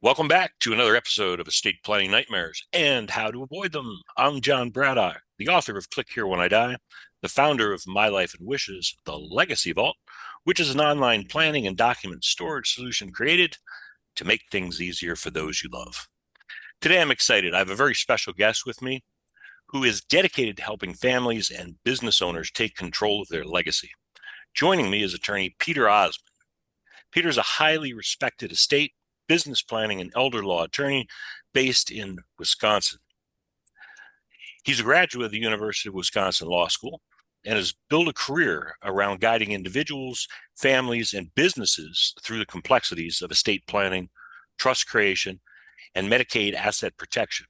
Welcome back to another episode of Estate Planning Nightmares and How to Avoid Them. I'm John Braddock, the author of Click Here When I Die, the founder of My Life and Wishes, the Legacy Vault, which is an online planning and document storage solution created to make things easier for those you love. Today, I'm excited. I have a very special guest with me who is dedicated to helping families and business owners take control of their legacy. Joining me is Attorney Peter Osman. Peter is a highly respected estate, business planning, and elder law attorney based in Wisconsin. He's a graduate of the University of Wisconsin Law School and has built a career around guiding individuals, families, and businesses through the complexities of estate planning, trust creation, and Medicaid asset protection.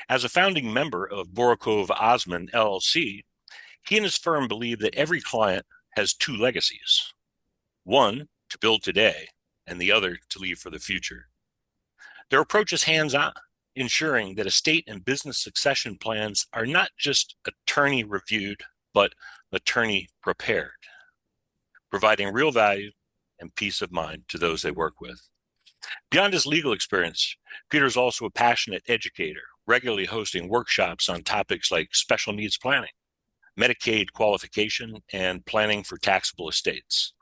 As a founding member of Borakove Osman LLC, he and his firm believe that every client has two legacies: one to build today, and the other to leave for the future. Their approach is hands-on, ensuring that estate and business succession plans are not just attorney reviewed, but attorney prepared, providing real value and peace of mind to those they work with. Beyond his legal experience, Peter is also a passionate educator, regularly hosting workshops on topics like special needs planning, Medicaid qualification, and planning for taxable estates.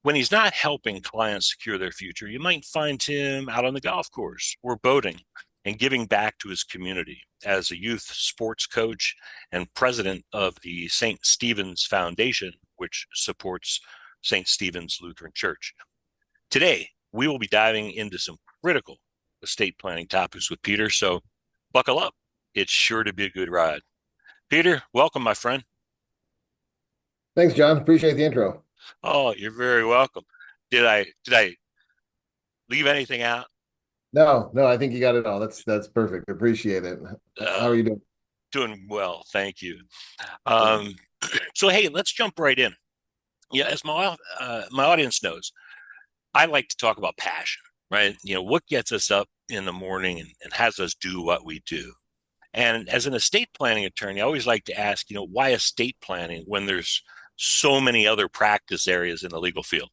When he's not helping clients secure their future, you might find him out on the golf course or boating and giving back to his community as a youth sports coach and president of the St. Stephen's Foundation, which supports St. Stephen's Lutheran Church. Today, we will be diving into some critical estate planning topics with Peter, so buckle up. It's sure to be a good ride. Peter, welcome, my friend. Thanks, John. Appreciate the intro. Oh, you're very welcome. Did I leave anything out? No, I think you got it all. That's perfect. Appreciate it. How Uh, are you doing? Doing well, thank you. Good. Um, so hey, let's jump right in. Yeah, as my audience knows, I like to talk about passion, right? What gets us up in the morning and has us do what we do. And as an estate planning attorney, I always like to ask, why estate planning when there's so many other practice areas in the legal field?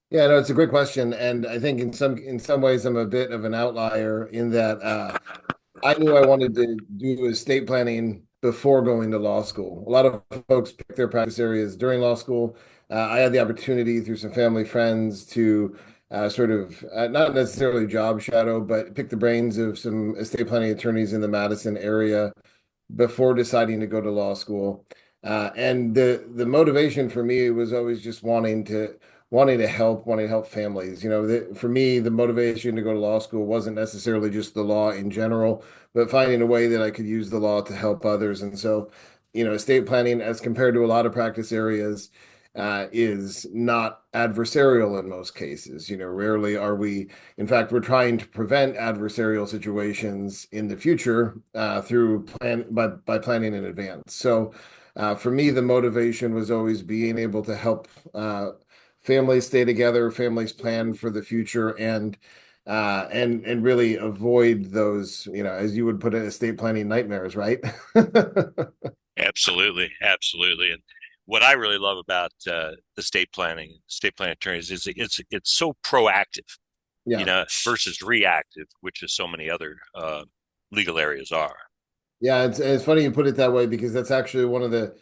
Yeah, no, it's a great question, and I think in some ways I'm a bit of an outlier in that I knew I wanted to do estate planning before going to law school. A lot of folks pick their practice areas during law school. I had the opportunity through some family friends to sort of not necessarily job shadow, but pick the brains of some estate planning attorneys in the Madison area before deciding to go to law school. And the motivation for me was always just wanting to help families. For me, the motivation to go to law school wasn't necessarily just the law in general, but finding a way that I could use the law to help others. And so, estate planning, as compared to a lot of practice areas, is not adversarial in most cases. Rarely are we, in fact, we're trying to prevent adversarial situations in the future through by planning in advance. So, for me, the motivation was always being able to help families stay together, families plan for the future, and really avoid those, as you would put it, estate planning nightmares, right? Absolutely, absolutely. And what I really love about the state planning attorneys is it's so proactive, Yeah. versus reactive, which is so many other legal areas are. Yeah, it's funny you put it that way because that's actually one of the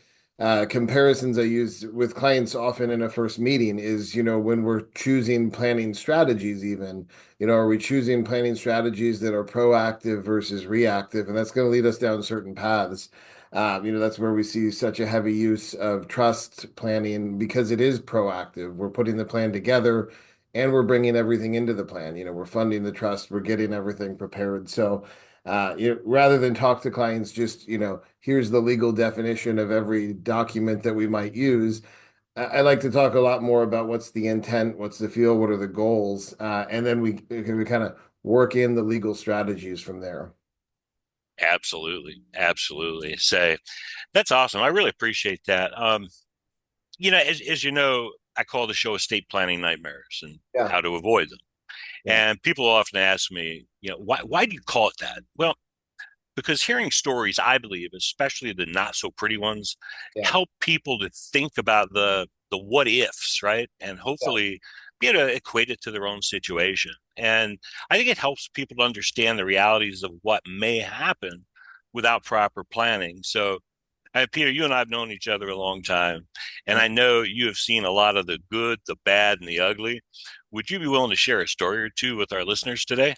comparisons I use with clients often in a first meeting is, when we're choosing planning strategies, even, are we choosing planning strategies that are proactive versus reactive? And that's going to lead us down certain paths. That's where we see such a heavy use of trust planning because it is proactive. We're putting the plan together and we're bringing everything into the plan. We're funding the trust, we're getting everything prepared. So, rather than talk to clients, just, here's the legal definition of every document that we might use. I like to talk a lot more about what's the intent, what's the feel, what are the goals, and then we kind of work in the legal strategies from there. Absolutely, absolutely. So that's awesome. I really appreciate that. As you know, I call the show Estate Planning Nightmares and Yeah, how to avoid them. yeah, And people often ask me, why do you call it that? Well, because hearing stories, I believe, especially the not so pretty ones, yeah, help people to think about the what ifs, right? And yeah, hopefully be able to equate it to their own situation. And I think it helps people to understand the realities of what may happen without proper planning. So, Peter, you and I have known each other a long time, and I know you have seen a lot of the good, the bad, and the ugly. Would you be willing to share a story or two with our listeners today?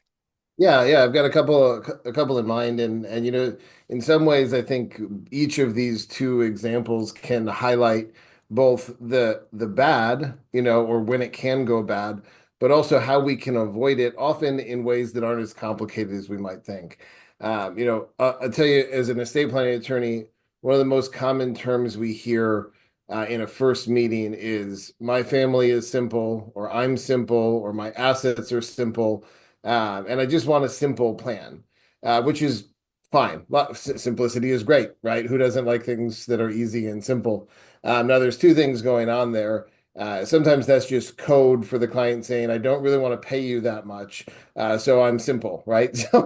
Yeah, I've got a couple in mind, and in some ways, I think each of these two examples can highlight both the bad, or when it can go bad, but also how we can avoid it, often in ways that aren't as complicated as we might think. I'll tell you, as an estate planning attorney, one of the most common terms we hear in a first meeting is "my family is simple," or "I'm simple," or "my assets are simple." And I just want a simple plan, which is fine. Simplicity is great, right? Who doesn't like things that are easy and simple? Now, there's two things going on there. Sometimes that's just code for the client saying, "I don't really want to pay you that much, so I'm simple," right? So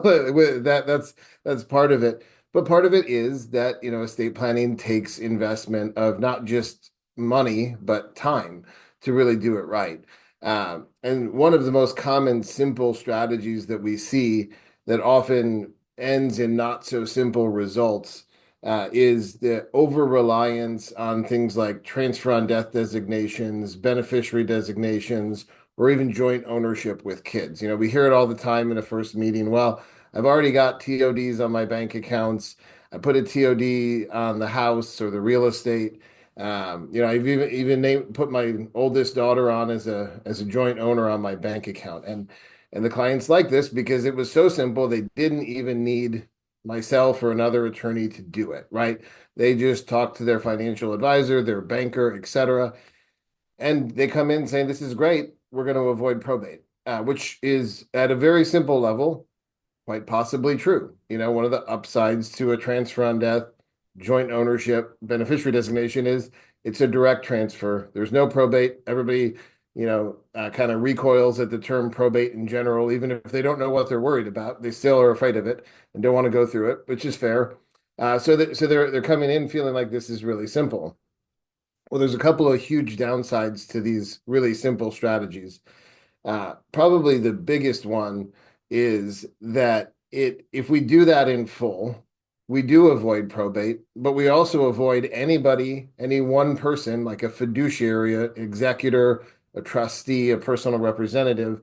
that's part of it. But part of it is that, estate planning takes investment of not just money, but time to really do it right. And one of the most common simple strategies that we see that often ends in not so simple results is the over reliance on things like transfer on death designations, beneficiary designations, or even joint ownership with kids. We hear it all the time in a first meeting. Well, I've already got TODs on my bank accounts. I put a TOD on the house or the real estate. I've put my oldest daughter on as a joint owner on my bank account, and the clients like this because it was so simple. They didn't even need myself or another attorney to do it, right? They just talk to their financial advisor, their banker, etc., and they come in saying, "This is great. We're going to avoid probate," which is at a very simple level quite possibly true. One of the upsides to a transfer on death, joint ownership, beneficiary designation is it's a direct transfer. There's no probate. Everybody, kind of recoils at the term probate in general, even if they don't know what they're worried about. They still are afraid of it and don't want to go through it, which is fair. So they're coming in feeling like this is really simple. Well, there's a couple of huge downsides to these really simple strategies. Probably the biggest one is that if we do that in full, we do avoid probate, but we also avoid any one person, like a fiduciary, an executor, a trustee, a personal representative,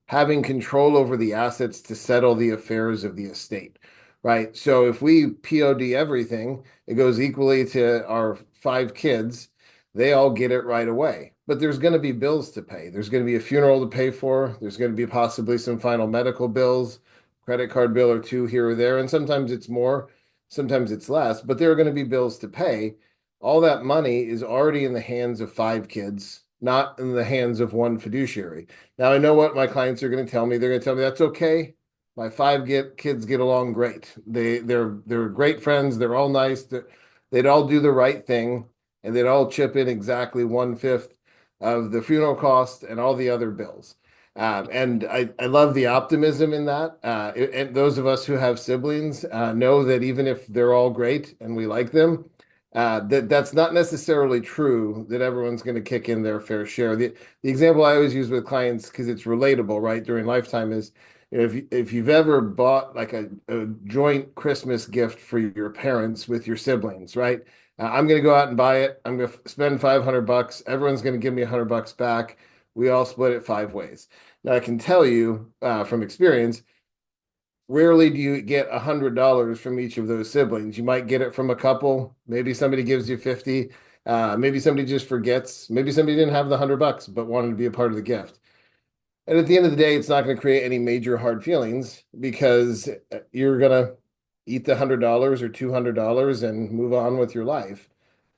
having control over the assets to settle the affairs of the estate, right? So if we POD everything, it goes equally to our five kids. They all get it right away. But there's going to be bills to pay. There's going to be a funeral to pay for. There's going to be possibly some final medical bills, credit card bill or two here or there. And sometimes it's more, sometimes it's less, but there are going to be bills to pay. All that money is already in the hands of five kids, not in the hands of one fiduciary. Now I know what my clients are going to tell me. They're going to tell me that's okay. My kids get along great. They're great friends. They're all nice. They'd all do the right thing, and they'd all chip in exactly 1/5 of the funeral cost and all the other bills. And I love the optimism in that. And those of us who have siblings know that even if they're all great and we like them, that's not necessarily true that everyone's going to kick in their fair share. The example I always use with clients, because it's relatable, right, during lifetime is, if you've ever bought like a joint Christmas gift for your parents with your siblings, right? I'm going to go out and buy it. I'm going to spend $500. Everyone's going to give me $100 back. We all split it five ways. Now, I can tell you from experience, rarely do you get $100 from each of those siblings. You might get it from a couple. Maybe somebody gives you 50. Maybe somebody just forgets. Maybe somebody didn't have the $100 but wanted to be a part of the gift. And at the end of the day, it's not going to create any major hard feelings because you're going to eat the $100 or $200 and move on with your life.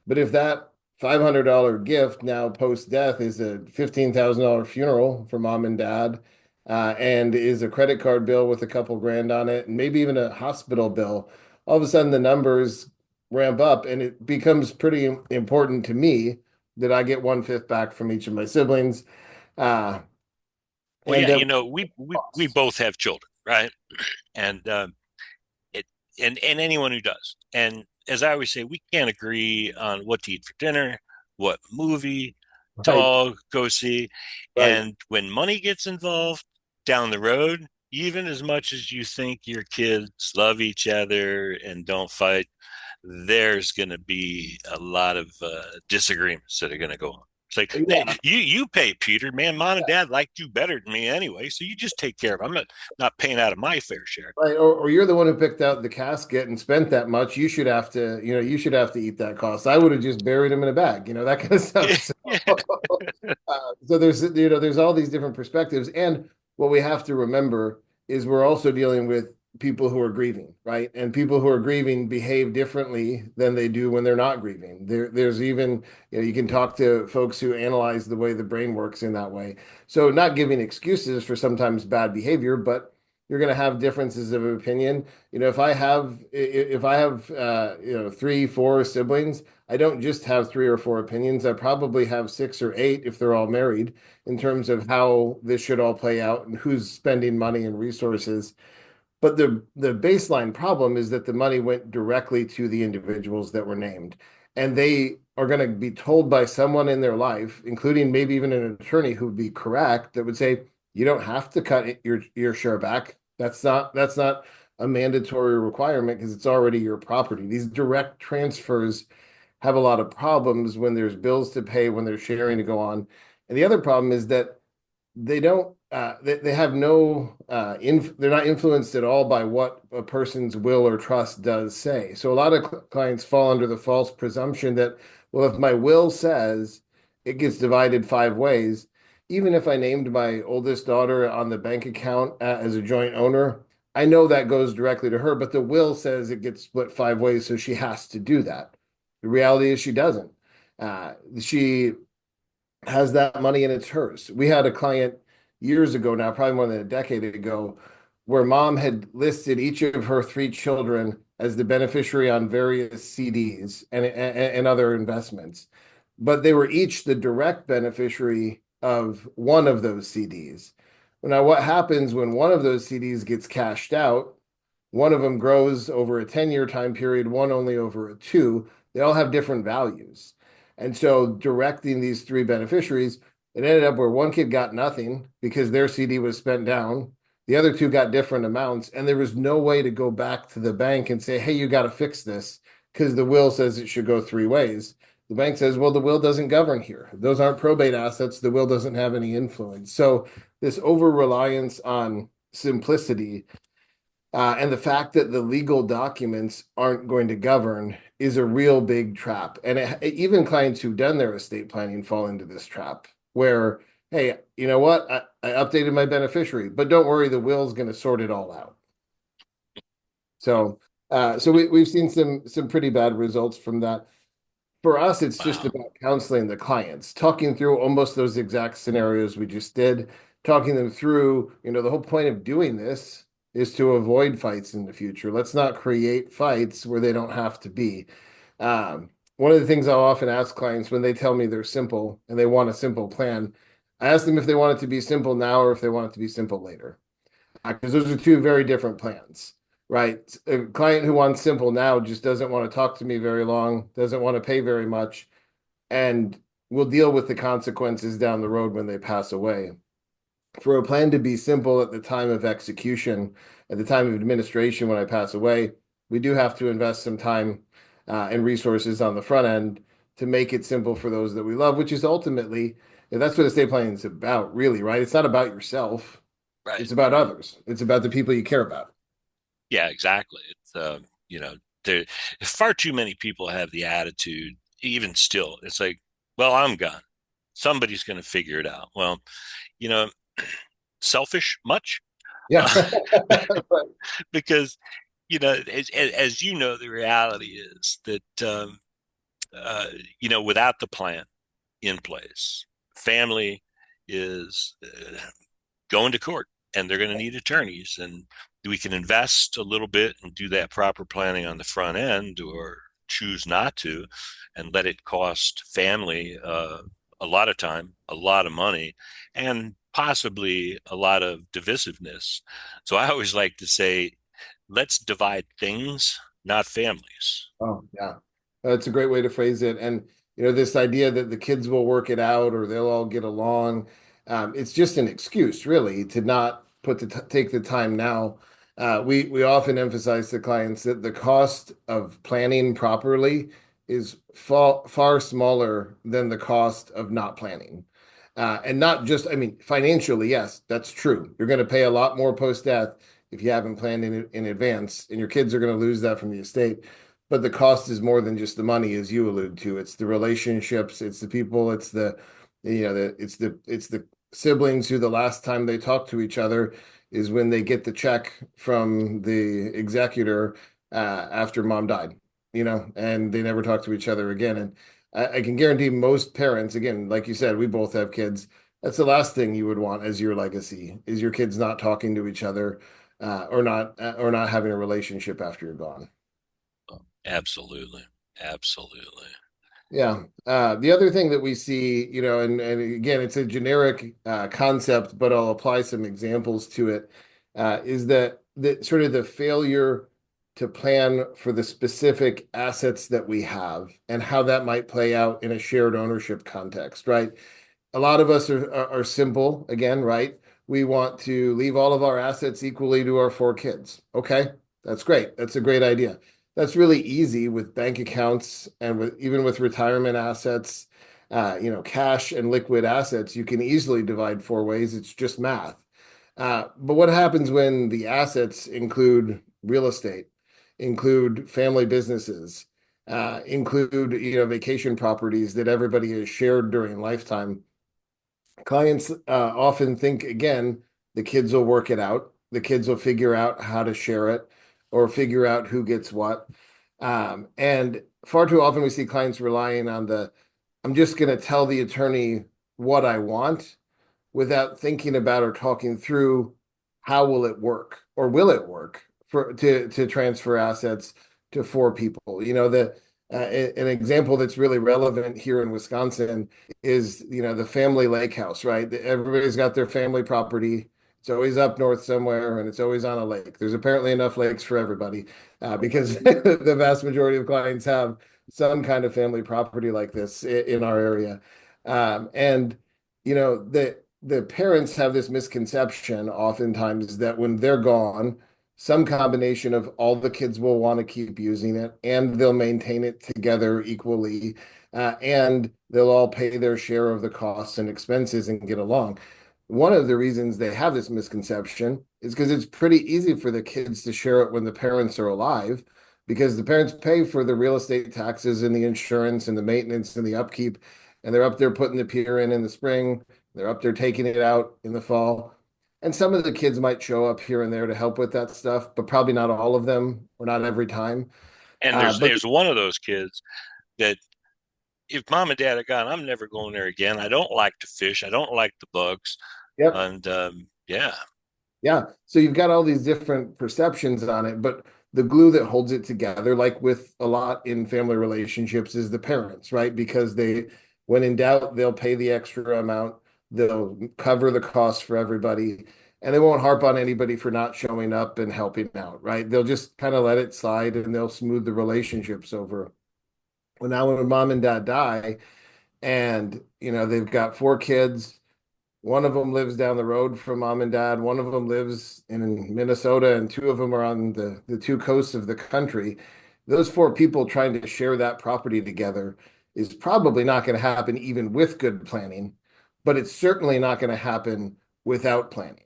But if that $500 gift now post death is a $15,000 funeral for mom and dad, and is a credit card bill with a couple grand on it, and maybe even a hospital bill, all of a sudden the numbers ramp up, and it becomes pretty important to me that I get 1/5 back from each of my siblings, uh, Well, and yeah, that we costs. both have children, right? And it and anyone who does. And as I always say, we can't agree on what to eat for dinner, what movie, to Right, all go see. right. And when money gets involved down the road, even as much as you think your kids love each other and don't fight, there's going to be a lot of disagreements that are going to go on. It's like, hey, Yeah. you pay, Peter. Man, mom and dad liked you better than me anyway, so you just take care of it. I'm not paying out of my fair share. Right. Or you're the one who picked out the casket and spent that much. You should have to, you should have to eat that cost. I would have just buried him in a bag, that kind of stuff. Yeah, So, yeah, so there's all these different perspectives. And what we have to remember is we're also dealing with people who are grieving, right? And people who are grieving behave differently than they do when they're not grieving. There's even, you can talk to folks who analyze the way the brain works in that way. So not giving excuses for sometimes bad behavior, but you're going to have differences of opinion. If I have three, four siblings, I don't just have three or four opinions. I probably have six or eight if they're all married in terms of how this should all play out and who's spending money and resources. But the baseline problem is that the money went directly to the individuals that were named, and they are going to be told by someone in their life, including maybe even an attorney who would be correct, that would say, you don't have to cut your share back. That's not a mandatory requirement because it's already your property. These direct transfers have a lot of problems when there's bills to pay, when there's sharing to go on. And the other problem is that they have no they're not influenced at all by what a person's will or trust does say. So a lot of clients fall under the false presumption that, well, if my will says it gets divided five ways, even if I named my oldest daughter on the bank account as a joint owner, I know that goes directly to her, but the will says it gets split five ways, so she has to do that. The reality is she doesn't. She has that money and it's hers. We had a client years ago now, probably more than a decade ago, where mom had listed each of her three children as the beneficiary on various CDs and other investments, but they were each the direct beneficiary of one of those CDs. Now, what happens when one of those CDs gets cashed out? One of them grows over a 10-year time period, one only over a two. They all have different values. And so directing these three beneficiaries, it ended up where one kid got nothing because their CD was spent down. The other two got different amounts, and there was no way to go back to the bank and say, hey, you got to fix this because the will says it should go three ways. The bank says, well, the will doesn't govern here. Those aren't probate assets. The will doesn't have any influence. So this over reliance on simplicity and the fact that the legal documents aren't going to govern is a real big trap. And even clients who've done their estate planning fall into this trap where, hey, you know what? I updated my beneficiary, but don't worry, the will's going to sort it all out. So we've seen some pretty bad results from that. For us, it's just wow. about counseling the clients, talking through almost those exact scenarios we just did, talking them through, the whole point of doing this is to avoid fights in the future. Let's not create fights where they don't have to be. One of the things I'll often ask clients when they tell me they're simple and they want a simple plan, I ask them if they want it to be simple now or if they want it to be simple later. Because those are two very different plans, right? A client who wants simple now just doesn't want to talk to me very long, doesn't want to pay very much, and will deal with the consequences down the road when they pass away. For a plan to be simple at the time of execution, at the time of administration when I pass away, we do have to invest some time and resources on the front end to make it simple for those that we love, which is ultimately, that's what estate planning is about, really, right? It's not about yourself. Right. It's about others. It's about the people you care about. Yeah, exactly. It's you know, there far too many people have the attitude, even still. It's like, well, I'm gone. Somebody's going to figure it out. Well, you know, selfish much? Yeah. Uh, because as you know, the reality is that without the plan in place, family is going to court and they're going to need attorneys, and we can invest a little bit and do that proper planning on the front end, or choose not to and let it cost family a lot of time, a lot of money, and possibly a lot of divisiveness. So I always like to say, let's divide things, not families. Oh, yeah. That's a great way to phrase it. And this idea that the kids will work it out or they'll all get along. It's just an excuse, really, to not take the time now. We often emphasize to clients that the cost of planning properly is far smaller than the cost of not planning. And not just, I mean, financially, yes, that's true. You're going to pay a lot more post-death if you haven't planned in advance, and your kids are going to lose that from the estate. But the cost is more than just the money, as you allude to. It's the relationships, it's the people, it's the siblings who the last time they talk to each other is when they get the check from the executor after mom died, and they never talk to each other again. And I can guarantee most parents, again, like you said, we both have kids. That's the last thing you would want as your legacy, is your kids not talking to each other, or not having a relationship after you're gone. Absolutely. Absolutely. Yeah. The other thing that we see, and again, it's a generic concept, but I'll apply some examples to it, is that sort of the failure to plan for the specific assets that we have and how that might play out in a shared ownership context, right? A lot of us are simple again, right? We want to leave all of our assets equally to our four kids. Okay, that's great. That's a great idea. That's really easy with bank accounts and even with retirement assets, cash and liquid assets. You can easily divide four ways. It's just math. But what happens when the assets include real estate, include family businesses, include vacation properties that everybody has shared during lifetime? Clients often think, again, the kids will work it out. The kids will figure out how to share it or figure out who gets what. And far too often we see clients relying on I'm just going to tell the attorney what I want without thinking about or talking through how will it work or will it work to transfer assets to four people. An example that's really relevant here in Wisconsin is the family lake house, right? Everybody's got their family property. It's always up north somewhere, and it's always on a lake. There's apparently enough lakes for everybody, because the vast majority of clients have some kind of family property like this in our area. And the parents have this misconception oftentimes that when they're gone, some combination of all the kids will want to keep using it and they'll maintain it together equally, and they'll all pay their share of the costs and expenses and get along. One of the reasons they have this misconception is because it's pretty easy for the kids to share it when the parents are alive, because the parents pay for the real estate taxes and the insurance and the maintenance and the upkeep, and they're up there putting the pier in the spring, they're up there taking it out in the fall. And some of the kids might show up here and there to help with that stuff, but probably not all of them or not every time. And Uh, there's but there's one of those kids that if mom and dad are gone, I'm never going there again. I don't like to fish. I don't like the bugs. yep, And yeah. yeah. So you've got all these different perceptions on it, but the glue that holds it together, like with a lot in family relationships, is the parents, right? Because when in doubt, they'll pay the extra amount, they'll cover the cost for everybody, and they won't harp on anybody for not showing up and helping out, right? They'll just kind of let it slide and they'll smooth the relationships over. Well, now when mom and dad die, and they've got four kids. One of them lives down the road from mom and dad. One of them lives in Minnesota, and two of them are on the two coasts of the country. Those four people trying to share that property together is probably not going to happen even with good planning, but it's certainly not going to happen without planning.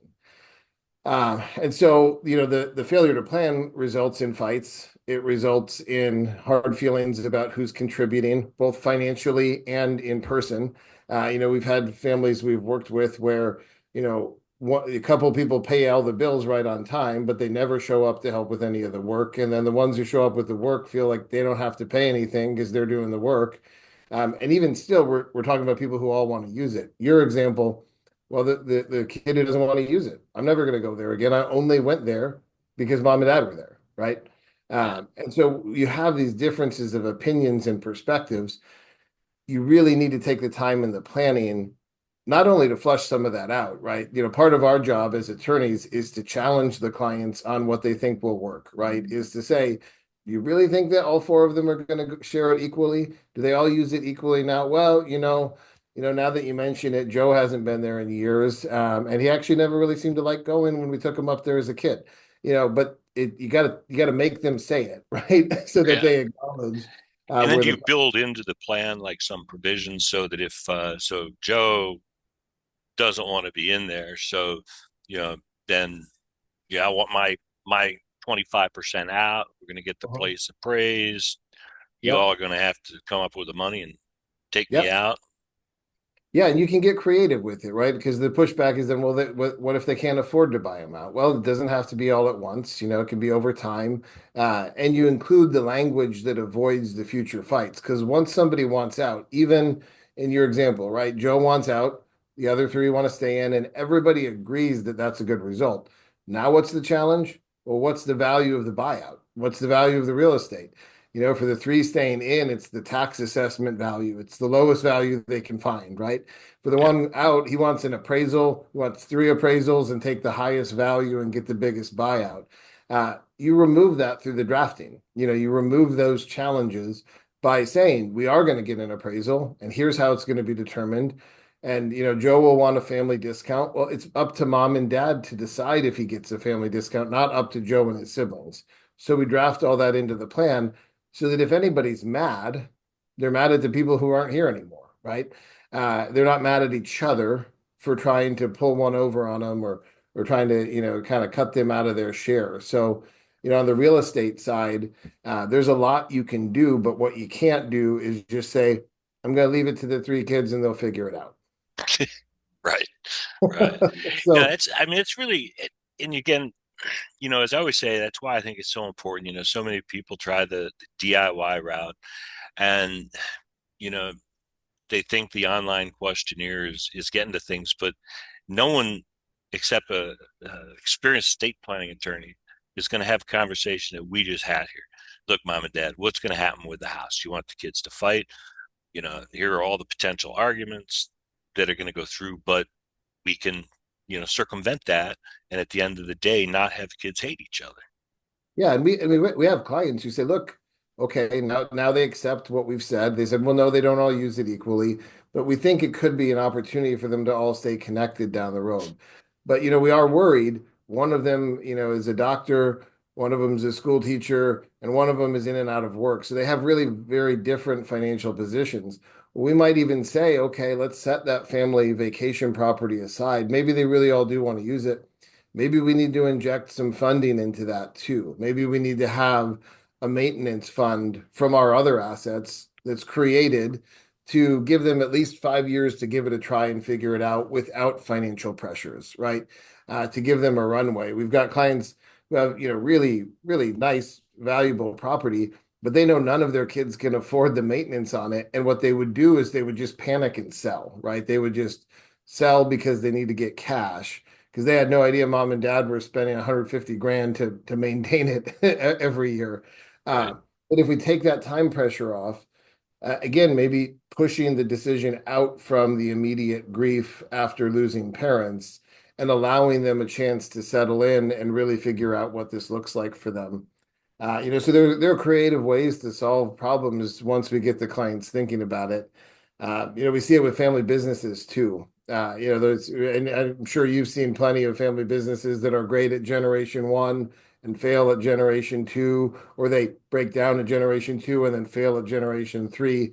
And so, the failure to plan results in fights. It results in hard feelings about who's contributing, both financially and in person. We've had families we've worked with where, a couple of people pay all the bills right on time, but they never show up to help with any of the work. And then the ones who show up with the work feel like they don't have to pay anything because they're doing the work. And even still, we're talking about people who all want to use it. Your example, well, the kid who doesn't want to use it, I'm never going to go there again. I only went there because mom and dad were there, right? Yeah. And so you have these differences of opinions and perspectives. You really need to take the time in the planning, not only to flush some of that out, right? Part of our job as attorneys is to challenge the clients on what they think will work, right? Is to say, You really think that all four of them are going to share it equally? Do they all use it equally now? Well, now that you mention it, Joe hasn't been there in years, and he actually never really seemed to like going when we took him up there as a kid. But you gotta make them say it, right? So that Yeah. they acknowledge And then where do the you build into the plan like some provisions so that if so Joe doesn't want to be in there, so you know, then yeah, I want my 25% out. We're going to get the Uh-huh. place appraised. You all Yep. are going to have to come up with the money and take me Yep. out. Yeah, and you can get creative with it, right? Because the pushback is then, well, what if they can't afford to buy them out? Well, it doesn't have to be all at once. It can be over time. And you include the language that avoids the future fights. Because once somebody wants out, even in your example, right? Joe wants out, the other three want to stay in, and everybody agrees that that's a good result. Now, what's the challenge? Well, what's the value of the buyout? What's the value of the real estate? For the three staying in, it's the tax assessment value. It's the lowest value they can find, right? For the Yeah. one out, he wants an appraisal. He wants three appraisals and take the highest value and get the biggest buyout. You remove that through the drafting. You remove those challenges by saying we are going to get an appraisal, and here's how it's going to be determined. And Joe will want a family discount. Well, it's up to mom and dad to decide if he gets a family discount, not up to Joe and his siblings. So we draft all that into the plan so that if anybody's mad, they're mad at the people who aren't here anymore, right? They're not mad at each other for trying to pull one over on them or trying to kind of cut them out of their share. So on the real estate side, there's a lot you can do, but what you can't do is just say, I'm going to leave it to the three kids and they'll figure it out. Right. Right. Yeah, So I mean, it's really, and again, as I always say, that's why I think it's so important. So many people try the DIY route and, you know, they think the online questionnaire is getting to things, but no one except a experienced estate planning attorney is going to have a conversation that we just had here. Look, mom and dad, what's going to happen with the house? You want the kids to fight? Here are all the potential arguments that are going to go through, but we can, circumvent that. And at the end of the day, not have kids hate each other. yeah, and we have clients who say, look, okay, now they accept what we've said. They said, well, no, they don't all use it equally, but we think it could be an opportunity for them to all stay connected down the road. But we are worried. One of them, is a doctor, one of them is a school teacher, and one of them is in and out of work. So they have really very different financial positions. We might even say, okay, let's set that family vacation property aside. Maybe they really all do want to use it. Maybe we need to inject some funding into that too. Maybe we need to have a maintenance fund from our other assets that's created to give them at least 5 years to give it a try and figure it out without financial pressures, right? To give them a runway. We've got clients who have, really, really nice, valuable property, but they know none of their kids can afford the maintenance on it. And what they would do is they would just panic and sell, right? They would just sell because they need to get cash because they had no idea mom and dad were spending 150 grand to maintain it every year. Right. Uh, but if we take that time pressure off, again, maybe pushing the decision out from the immediate grief after losing parents and allowing them a chance to settle in and really figure out what this looks like for them. So there are creative ways to solve problems once we get the clients thinking about it. We see it with family businesses too. And I'm sure you've seen plenty of family businesses that are great at generation one and fail at generation two, or they break down at generation two and then fail at generation three.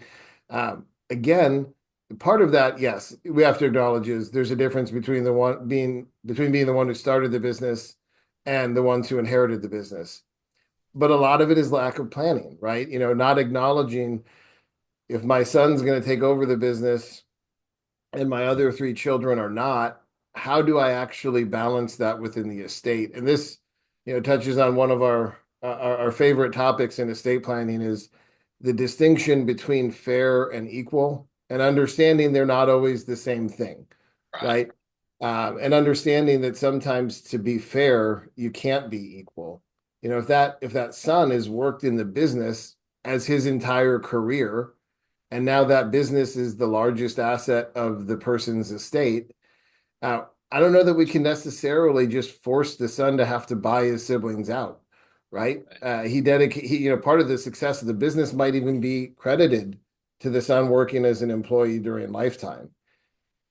Again, part of that, yes, we have to acknowledge is there's a difference between being the one who started the business and the ones who inherited the business. But a lot of it is lack of planning, right? Not acknowledging if my son's going to take over the business and my other three children are not, how do I actually balance that within the estate? And this, touches on one of our favorite topics in estate planning is the distinction between fair and equal, and understanding they're not always the same thing, Right. right? And understanding that sometimes to be fair, you can't be equal. If that son has worked in the business as his entire career, and now that business is the largest asset of the person's estate. I don't know that we can necessarily just force the son to have to buy his siblings out. right? Part of the success of the business might even be credited to the son working as an employee during lifetime.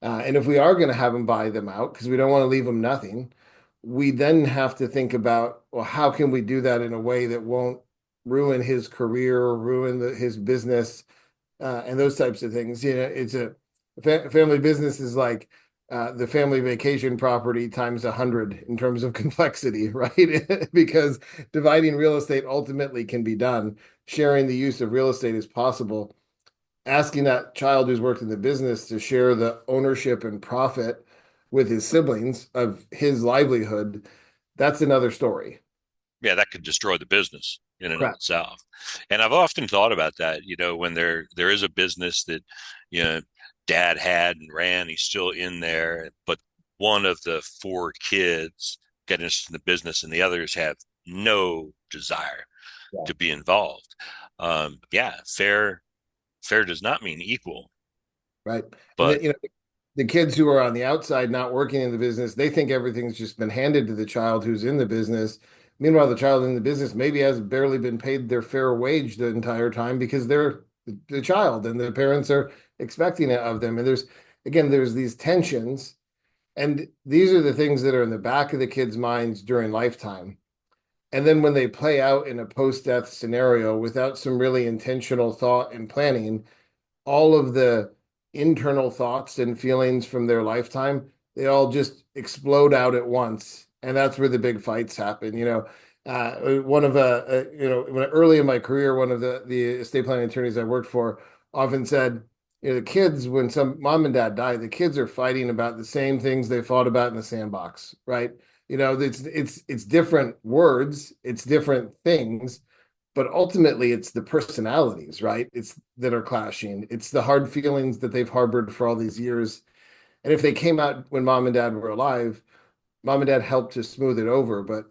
And if we are going to have him buy them out, because we don't want to leave him nothing, we then have to think about, well, how can we do that in a way that won't ruin his career, ruin his business, and those types of things. It's family business is like the family vacation property times 100 in terms of complexity, right? Because dividing real estate ultimately can be done. Sharing the use of real estate is possible. Asking that child who's worked in the business to share the ownership and profit with his siblings of his livelihood, that's another story. Yeah, that could destroy the business in and of Correct. itself. And I've often thought about that, when there is a business that, you know, dad had and ran, he's still in there, but one of the four kids get interested in the business and the others have no desire Yeah. to be involved. Yeah, fair does not mean equal, Right. And but then, the kids who are on the outside not working in the business, they think everything's just been handed to the child who's in the business. Meanwhile, the child in the business maybe has barely been paid their fair wage the entire time because they're the child and the parents are expecting it of them. And there's these tensions. And these are the things that are in the back of the kids' minds during lifetime. And then when they play out in a post-death scenario without some really intentional thought and planning, all of the internal thoughts and feelings from their lifetime, they all just explode out at once. And that's where the big fights happen. One of when early in my career, one of the estate planning attorneys I worked for often said, the kids, when some mom and dad die, the kids are fighting about the same things they fought about in the sandbox, right? It's different words, it's different things, but ultimately it's the personalities, right? It's that are clashing. It's the hard feelings that they've harbored for all these years. And if they came out when mom and dad were alive, mom and dad helped to smooth it over. But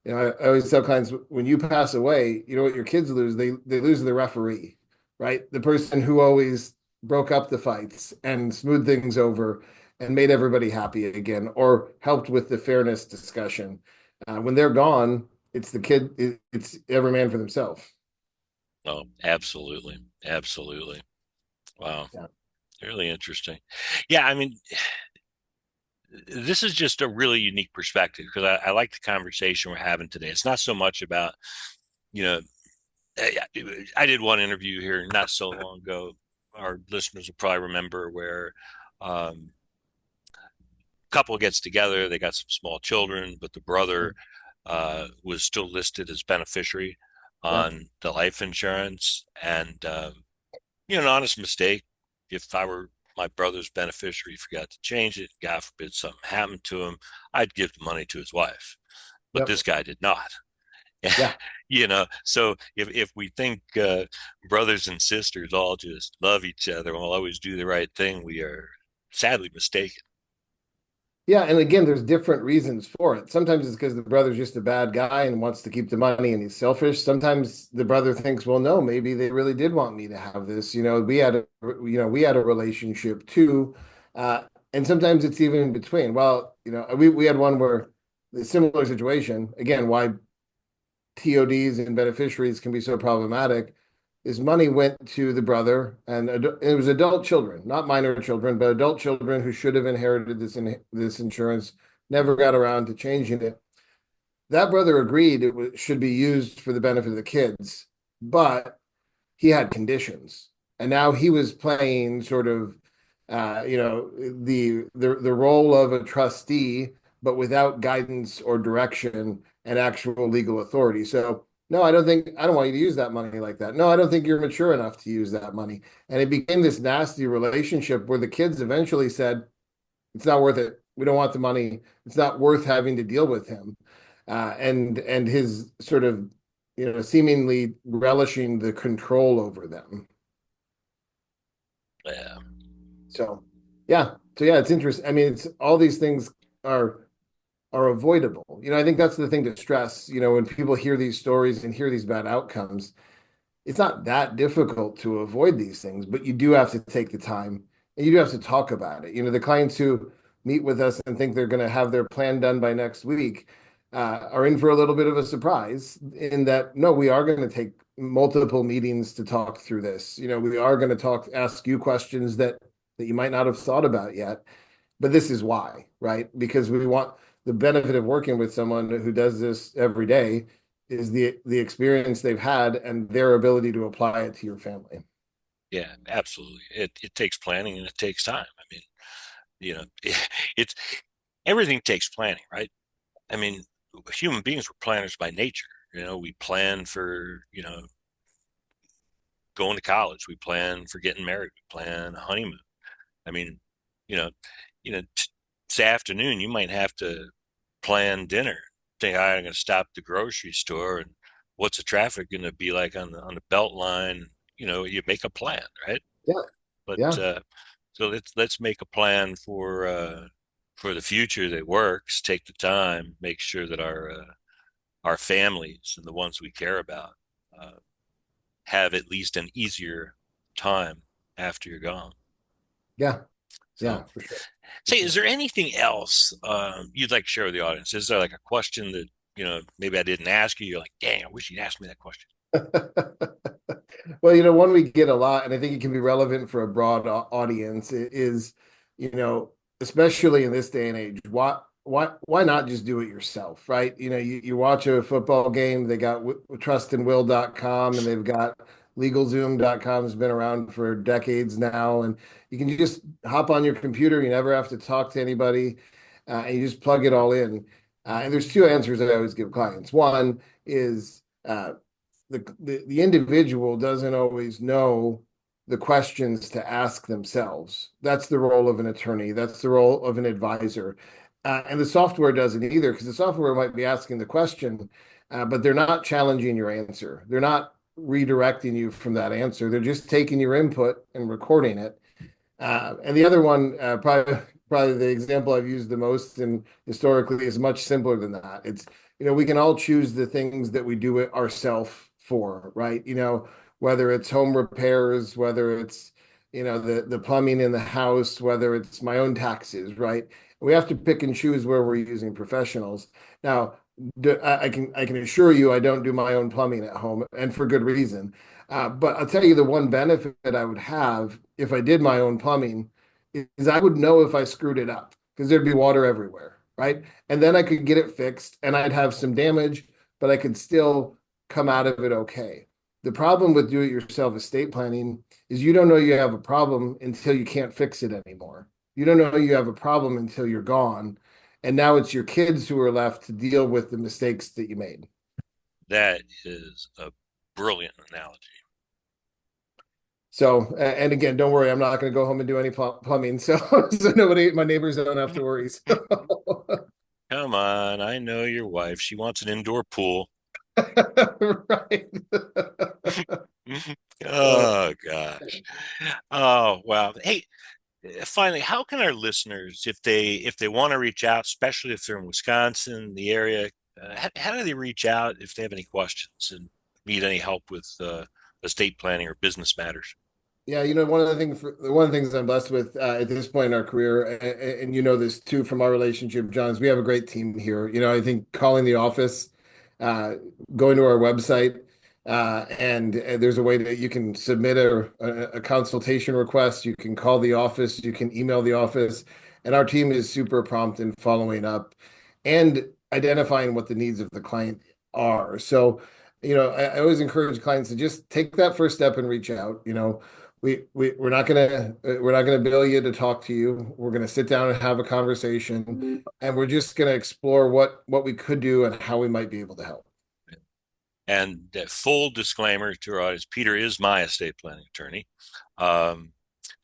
I always tell clients when you pass away, you know what your kids lose? They lose the referee, right? The person who always broke up the fights and smoothed things over and made everybody happy again, or helped with the fairness discussion. When they're gone, it's the kid. It's every man for themselves. oh, absolutely. Absolutely. Wow. Yeah. Really interesting. Yeah, I mean, this is just a really unique perspective because I like the conversation we're having today. It's not so much about, you know, I did one interview here not so long ago. Our listeners will probably remember where couple gets together, they got some small children, but the brother was still listed as beneficiary Yeah. on the life insurance. And, an honest mistake. If I were my brother's beneficiary, forgot to change it, God forbid something happened to him, I'd give the money to his wife. But Yep. this guy did not. Yeah. So if we think brothers and sisters all just love each other and will always do the right thing, we are sadly mistaken. Yeah. And again, there's different reasons for it. Sometimes it's because the brother's just a bad guy and wants to keep the money and he's selfish. Sometimes the brother thinks, well, no, maybe they really did want me to have this. We had a relationship too. Uh, and sometimes it's even in between. Well, we had one where the similar situation, again, why TODs and beneficiaries can be so problematic. His money went to the brother, and it was adult children, not minor children, but adult children who should have inherited this insurance, never got around to changing it. That brother agreed should be used for the benefit of the kids, but he had conditions, and now he was playing sort of, the role of a trustee, but without guidance or direction and actual legal authority. So, no, I don't want you to use that money like that. No, I don't think you're mature enough to use that money. And it became this nasty relationship where the kids eventually said, "It's not worth it. We don't want the money. It's not worth having to deal with him." And his sort of seemingly relishing the control over them. Yeah. So yeah, it's interesting. I mean, it's all these things are avoidable. I think that's the thing to stress. When people hear these stories and hear these bad outcomes, it's not that difficult to avoid these things, but you do have to take the time and you do have to talk about it. The clients who meet with us and think they're going to have their plan done by next week, are in for a little bit of a surprise in that, no, we are going to take multiple meetings to talk through this. We are going to ask you questions that you might not have thought about yet, but this is why, right? Because we want the benefit of working with someone who does this every day is the experience they've had and their ability to apply it to your family. Yeah, absolutely. It takes planning and it takes time. I mean, you know, it's everything takes planning, right? I mean, human beings were planners by nature. We plan for, going to college. We plan for getting married. We plan a honeymoon. I mean, you know, this afternoon you might have to plan dinner. Think, all right, I'm going to stop at the grocery store, and what's the traffic going to be like on the belt line? You make a plan, right? Yeah, But yeah, so let's make a plan for the future that works. Take the time, make sure that our families and the ones we care about uh, have at least an easier time after you're gone. yeah, So, yeah, for sure, for say, is sure. there anything else you'd like to share with the audience? Is there like a question that maybe I didn't ask you? You're like, dang, I wish you'd asked me that question. Well, one we get a lot, and I think it can be relevant for a broad audience, is, you know, especially in this day and age, why not just do it yourself, right? You watch a football game, they got trustandwill.com and they've got legalzoom.com has been around for decades now, and you can just hop on your computer, you never have to talk to anybody, and you just plug it all in. And there's two answers that I always give clients. One is the individual doesn't always know the questions to ask themselves. That's the role of an attorney. That's the role of an advisor. And the software doesn't either, because the software might be asking the question, but they're not challenging your answer. They're not redirecting you from that answer. They're just taking your input and recording it. And the other one, probably the example I've used the most and historically is much simpler than that. It's, we can all choose the things that we do it ourselves for, right? Whether it's home repairs, whether it's, the plumbing in the house, whether it's my own taxes, right? We have to pick and choose where we're using professionals. Now, I can assure you I don't do my own plumbing at home, and for good reason. But I'll tell you the one benefit I would have if I did my own plumbing is I would know if I screwed it up because there'd be water everywhere, right? And then I could get it fixed and I'd have some damage, but I could still come out of it okay. The problem with do-it-yourself estate planning is you don't know you have a problem until you can't fix it anymore. You don't know you have a problem until you're gone. And now it's your kids who are left to deal with the mistakes that you made. That is a brilliant analogy. So, and again, don't worry, I'm not going to go home and do any plumbing. So, so my neighbors don't have to worry. So. Come on, I know your wife. She wants an indoor pool. Right. Oh gosh. Oh wow. Hey, finally, how can our listeners, if they want to reach out, especially if they're in Wisconsin, the area, how do they reach out if they have any questions and need any help with estate planning or business matters? Yeah, one of the things I'm blessed with at this point in our career, and you know this too from our relationship, John, is we have a great team here. I think calling the office, uh, going to our website, and there's a way that you can submit a consultation request. You can call the office, you can email the office, and our team is super prompt in following up and identifying what the needs of the client are. So, I always encourage clients to just take that first step and reach out. We're not gonna bill you to talk to you. We're gonna sit down and have a conversation, and we're just gonna explore what we could do and how we might be able to help. And full disclaimer to our audience, Peter is my estate planning attorney. Um,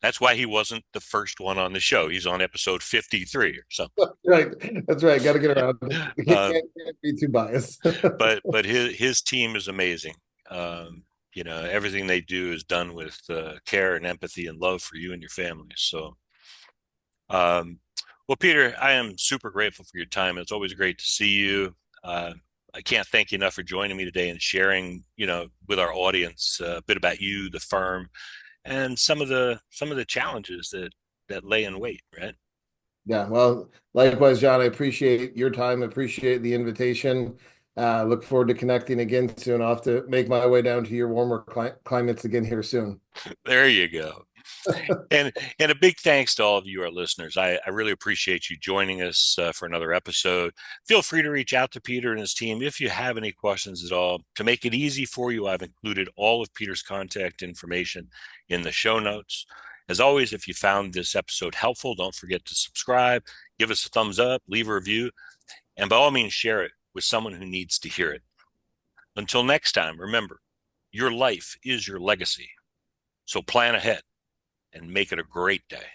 that's why he wasn't the first one on the show. He's on episode 53 or something. Right, that's right. Got to get around. You Um, can't be too biased. but his team is amazing. Everything they do is done with care and empathy and love for you and your family. So, um, well, Peter, I am super grateful for your time. It's always great to see you. Uh, I can't thank you enough for joining me today and sharing, with our audience a bit about you, the firm, and some of the challenges that lay in wait. Right? Yeah, well, likewise, John, I appreciate your time, appreciate the invitation. Look forward to connecting again soon. I'll have to make my way down to your warmer climates again here soon. There you go. And a big thanks to all of you, our listeners. I really appreciate you joining us for another episode. Feel free to reach out to Peter and his team if you have any questions at all. To make it easy for you, I've included all of Peter's contact information in the show notes. As always, if you found this episode helpful, don't forget to subscribe, give us a thumbs up, leave a review, and by all means, share it with someone who needs to hear it. Until next time, remember, your life is your legacy. So plan ahead and make it a great day.